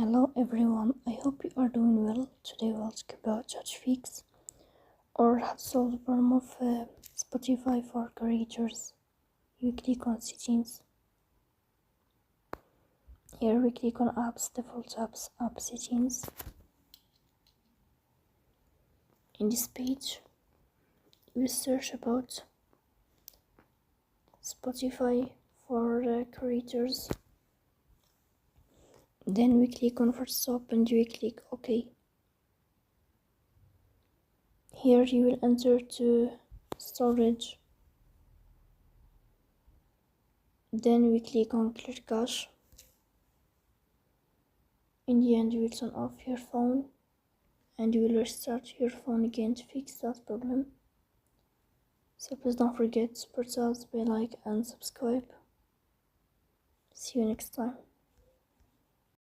Hello everyone, I hope you are doing well. Today we'll talk about touch fix or how to solve the problem of Spotify for creators. You click on settings. Here we click on apps, default apps, app settings. In this page we search about Spotify for creators. Then we click on first stop and we click OK. Here you will enter to storage. Then we click on clear cache. In the end, you will turn off your phone and you will restart your phone again to fix that problem. So please don't forget to support us by like and subscribe. See you next time.